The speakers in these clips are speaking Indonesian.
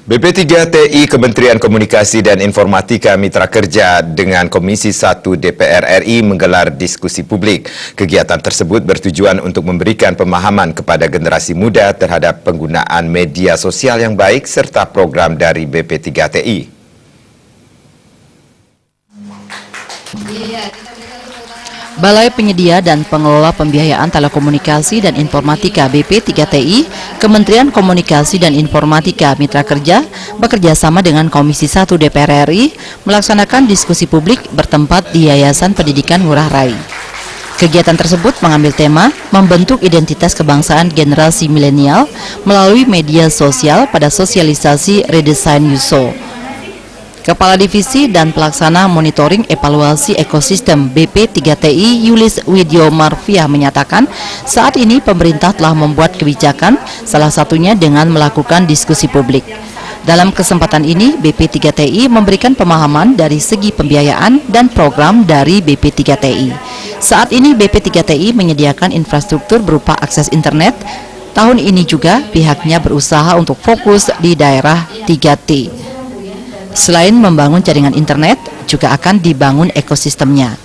BP3TI Kementerian Komunikasi dan Informatika Mitra Kerja dengan Komisi 1 DPR RI menggelar diskusi publik. Kegiatan tersebut bertujuan untuk memberikan pemahaman kepada generasi muda terhadap penggunaan media sosial yang baik serta program dari BP3TI. Balai Penyedia dan Pengelola Pembiayaan Telekomunikasi dan Informatika BP3TI, Kementerian Komunikasi dan Informatika Mitra Kerja, bekerjasama dengan Komisi 1 DPR RI, melaksanakan diskusi publik bertempat di Yayasan Pendidikan Ngurah Rai. Kegiatan tersebut mengambil tema membentuk identitas kebangsaan generasi milenial melalui media sosial pada sosialisasi redesign USO. Kepala Divisi dan Pelaksana Monitoring Evaluasi Ekosistem BP3TI Yulis Widyo Marfiah menyatakan saat ini pemerintah telah membuat kebijakan, salah satunya dengan melakukan diskusi publik. Dalam kesempatan ini, BP3TI memberikan pemahaman dari segi pembiayaan dan program dari BP3TI. Saat ini BP3TI menyediakan infrastruktur berupa akses internet. Tahun ini juga pihaknya berusaha untuk fokus di daerah 3T. Selain membangun jaringan internet, juga akan dibangun ekosistemnya.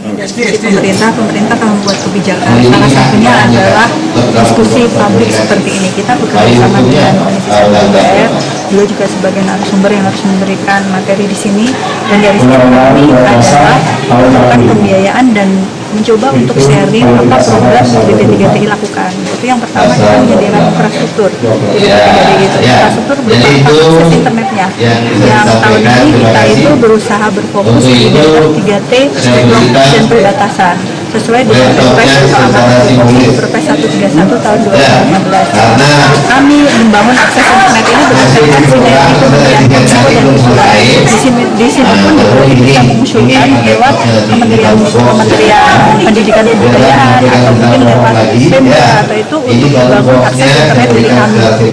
Dari pemerintah telah membuat kebijakan. Salah satunya adalah diskusi publik seperti ini. Kita bekerja sama dengan Komisi 1 DPR. Beliau juga sebagai narasumber yang harus memberikan materi di sini. Dan dari sini kami adalah melakukan pembiayaan dan mencoba untuk sharing apa program BP3TI lakukan. Itu yang pertama, kita menyediakan infrastruktur. Infrastruktur berupa akses internetnya. Yang tahun ini kita itu berusaha berfokus di daerah 3T dan perbatasan sesuai dengan Perpres 131 tahun 2015. Kami membangun akses internet ini berdasarkan sinergi Kementerian Kominfo dan Wilayah. Di sini pun kita mengusulkan lewat Kementerian Pendidikan dan Kebudayaan atau mungkin lewat Pemda atau itu untuk membangun akses internet dari kami.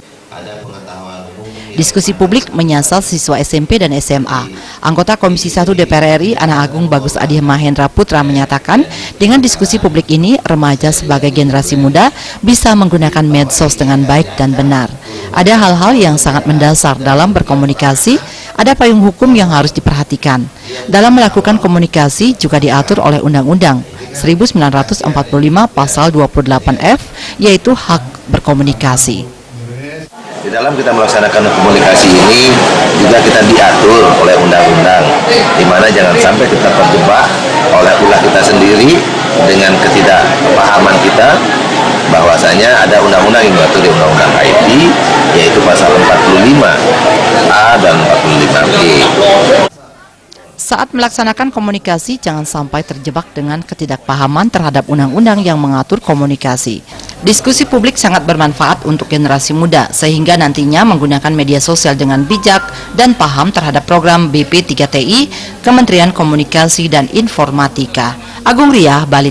Diskusi publik menyasar siswa SMP dan SMA. Anggota Komisi 1 DPR RI, Ana Agung Bagus Adi Mahendra Putra menyatakan, dengan diskusi publik ini, remaja sebagai generasi muda bisa menggunakan medsos dengan baik dan benar. Ada hal-hal yang sangat mendasar dalam berkomunikasi, ada payung hukum yang harus diperhatikan. Dalam melakukan komunikasi juga diatur oleh Undang-Undang 1945 Pasal 28F, yaitu hak berkomunikasi. Di dalam kita melaksanakan komunikasi ini juga kita diatur oleh undang-undang, di mana jangan sampai kita terjebak oleh ulah kita sendiri dengan ketidakpahaman kita, bahwasanya ada undang-undang yang mengatur di undang-undang IT, yaitu pasal 45A dan 45B. Saat melaksanakan komunikasi, jangan sampai terjebak dengan ketidakpahaman terhadap undang-undang yang mengatur komunikasi. Diskusi publik sangat bermanfaat untuk generasi muda, sehingga nantinya menggunakan media sosial dengan bijak dan paham terhadap program BP3TI, Kementerian Komunikasi dan Informatika. Agung Riah, Bali.